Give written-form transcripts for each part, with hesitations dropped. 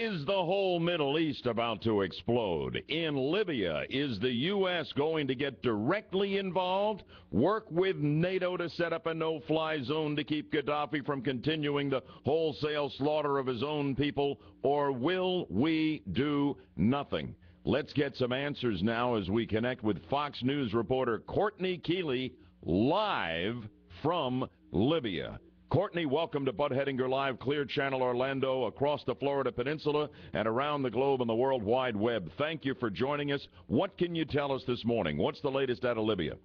Is the whole Middle East about to explode? In Libya, is the U.S. going to get directly involved? Work with NATO to set up a no-fly zone to keep Gaddafi from continuing the wholesale slaughter of his own people? Or will we do nothing? Let's get some answers now as we connect with Fox News reporter Courtney Keeley live from Libya. Courtney, welcome to Bud Hedinger Live, Clear Channel Orlando, across the Florida Peninsula, and around the globe on the World Wide Web. Thank you for joining us. What can you tell us this morning? What's the latest out of Libya?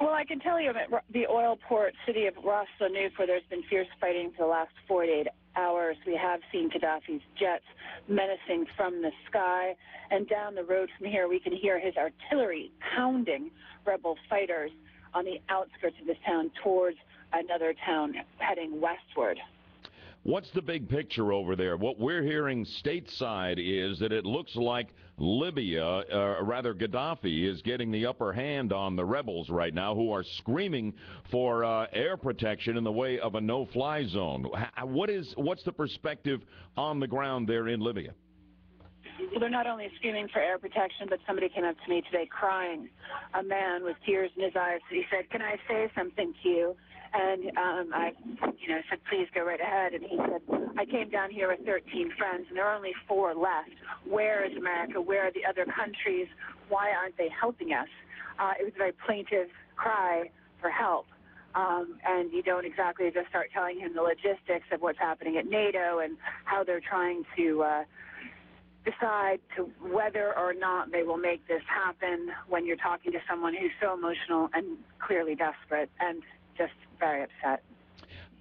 Well, I can tell you about the oil port city of Ras Lanuf, where there's been fierce fighting for the last 48 hours. We have seen Gaddafi's jets menacing from the sky, and down the road from here we can hear his artillery pounding rebel fighters on the outskirts of this town towards another town heading westward. What's the big picture over there? What we're hearing stateside is that it looks like Libya, rather Gaddafi, is getting the upper hand on the rebels right now, who are screaming for air protection in the way of a no-fly zone. What's the perspective on the ground there in Libya? Well, they're not only screaming for air protection, but somebody came up to me today crying, a man with tears in his eyes. He said, "Can I say something to you?" And I said, "Please go right ahead." And he said, "I came down here with 13 friends, and there are only 4 left. Where is America? Where are the other countries? Why aren't they helping us?" It was a very plaintive cry for help. And you don't exactly just start telling him the logistics of what's happening at NATO and how they're trying to decide to whether or not they will make this happen when you're talking to someone who's so emotional and clearly desperate and just very upset.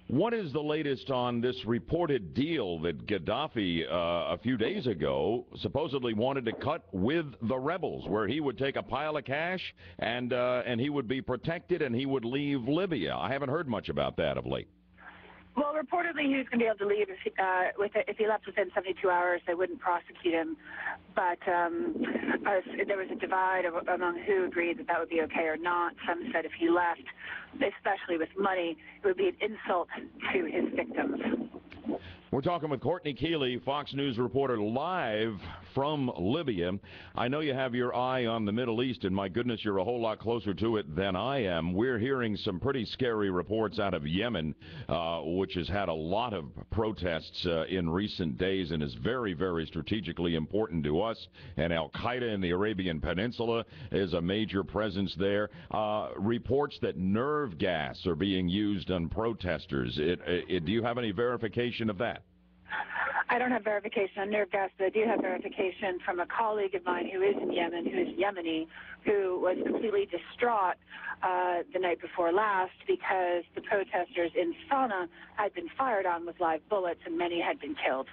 What is the latest on this reported deal that Gaddafi a few days ago supposedly wanted to cut with the rebels, where he would take a pile of cash and he would be protected and he would leave Libya? I haven't heard much about that of late. Well, reportedly he was going to be able to leave if he left within 72 hours. They wouldn't prosecute him. But there was a divide among who agreed that would be okay or not. Some said if he left, especially with money, it would be an insult to his victims. We're talking with Courtney Keeley, Fox News reporter, live from Libya. I know you have your eye on the Middle East, and my goodness, you're a whole lot closer to it than I am. We're hearing some pretty scary reports out of Yemen, which has had a lot of protests in recent days and is very, very strategically important to us. And Al-Qaeda in the Arabian Peninsula is a major presence there. Reports that nerve gas are being used on protesters. Do you have any verification of that? I don't have verification on nerve gas, but I do have verification from a colleague of mine who is in Yemen, who is Yemeni, who was completely distraught the night before last because the protesters in Sana'a had been fired on with live bullets and many had been killed.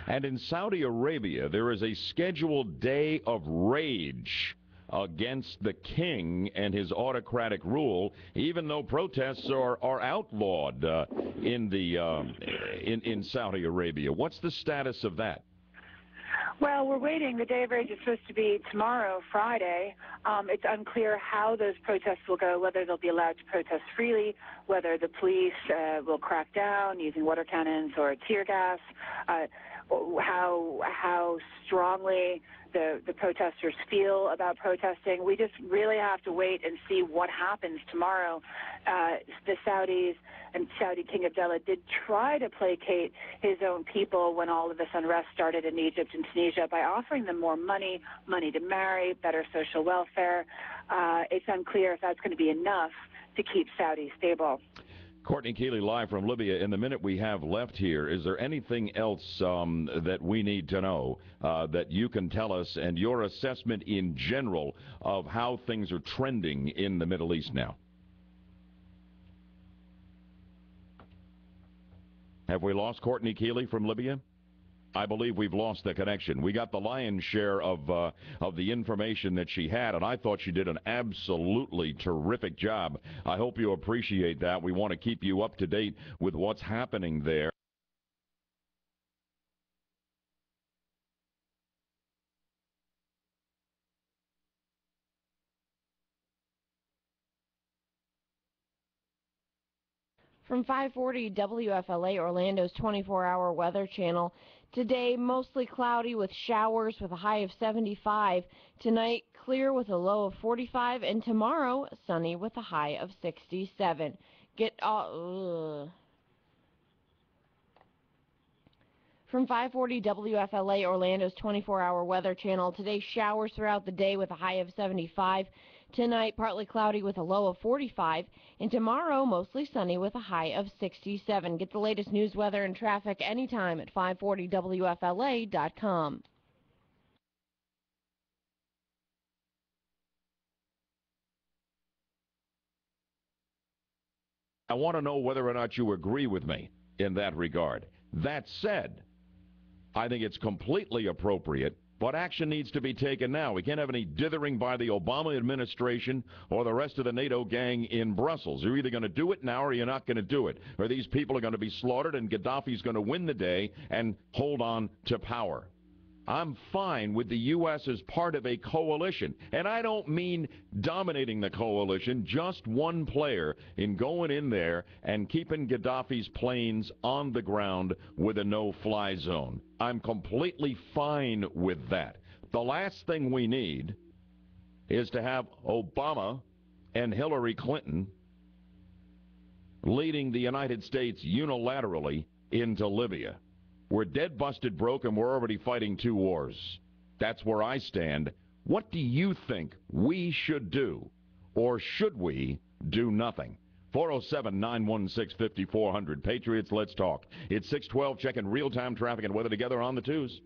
And in Saudi Arabia, there is a scheduled day of rage against the king and his autocratic rule, even though protests are outlawed in Saudi Arabia. What's the status of that? Well, we're waiting. The day of rage is supposed to be tomorrow, Friday. It's unclear how those protests will go, whether they'll be allowed to protest freely, whether the police will crack down using water cannons or tear gas, how strongly the protesters feel about protesting. We just really have to wait and see what happens tomorrow. The Saudis and Saudi King Abdullah did try to placate his own people when all of this unrest started in Egypt and Tunisia by offering them more money to marry, better social welfare. It's unclear if that's going to be enough to keep Saudi stable. Courtney Keeley live from Libya. In the minute we have left here, is there anything else that we need to know that you can tell us, and your assessment in general of how things are trending in the Middle East now? Have we lost Courtney Keeley from Libya? I believe we've lost the connection. We got the lion's share of the information that she had, and I thought she did an absolutely terrific job. I hope you appreciate that. We want to keep you up to date with what's happening there. From 540 WFLA, Orlando's 24-hour weather channel, Today, mostly cloudy with showers with a high of 75. Tonight, clear with a low of 45. And tomorrow, sunny with a high of 67. From 540 WFLA, Orlando's 24-hour weather channel. Today, showers throughout the day with a high of 75. Tonight, partly cloudy with a low of 45. And tomorrow, mostly sunny with a high of 67. Get the latest news, weather, and traffic anytime at 540WFLA.com. I want to know whether or not you agree with me in that regard. That said, I think it's completely appropriate, but action needs to be taken now. We can't have any dithering by the Obama administration or the rest of the NATO gang in Brussels. You're either going to do it now or you're not going to do it. Or these people are going to be slaughtered and Gaddafi's going to win the day and hold on to power. I'm fine with the U.S. as part of a coalition. And I don't mean dominating the coalition, just one player in going in there and keeping Gaddafi's planes on the ground with a no-fly zone. I'm completely fine with that. The last thing we need is to have Obama and Hillary Clinton leading the United States unilaterally into Libya. We're dead, busted, broke, and we're already fighting two wars. That's where I stand. What do you think we should do? Or should we do nothing? 407-916-5400. Patriots, let's talk. It's 612, checking real-time traffic and weather together on the twos.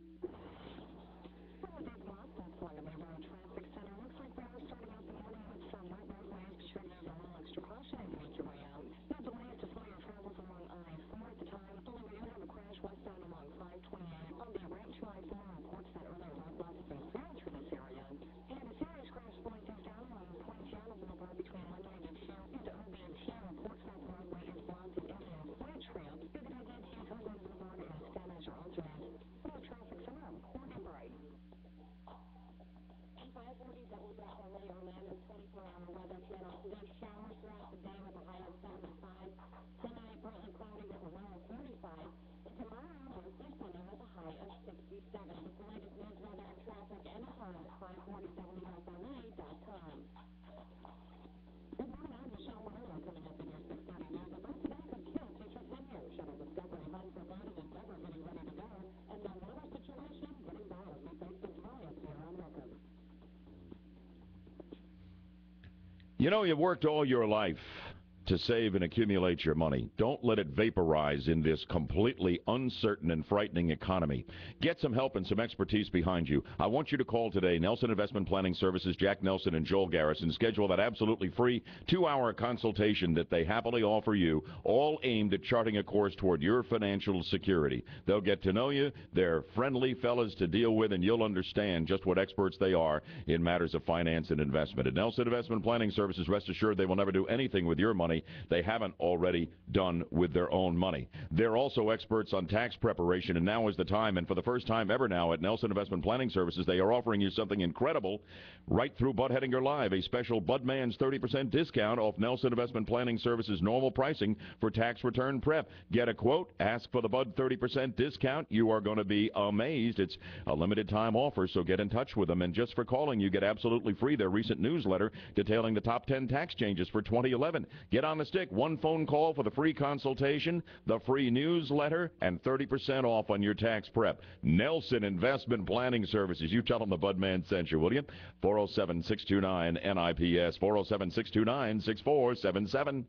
You know, you've worked all your life to save and accumulate your money. Don't let it vaporize in this completely uncertain and frightening economy. Get some help and some expertise behind you. I want you to call today. Nelson Investment Planning Services, Jack Nelson and Joel Garrison. Schedule that absolutely free 2-hour consultation that they happily offer you, all aimed at charting a course toward your financial security. They'll get to know you. They're friendly fellas to deal with, and you'll understand just what experts they are in matters of finance and investment. At Nelson Investment Planning Services, rest assured they will never do anything with your money they haven't already done with their own money. They're also experts on tax preparation, and now is the time. And for the first time ever now at Nelson Investment Planning Services, they are offering you something incredible right through Bud Hedinger Live, a special Budman's 30% discount off Nelson Investment Planning Services normal pricing for tax return prep. Get a quote, ask for the Bud 30% discount. You are going to be amazed. It's a limited time offer, so get in touch with them. And just for calling, you get absolutely free their recent newsletter detailing the top 10 tax changes for 2011. Get on the stick. One phone call for the free consultation, the free newsletter, and 30% off on your tax prep. Nelson Investment Planning Services. You tell them the Budman sent you, will you? 407-629-NIPS, 407-629-6477.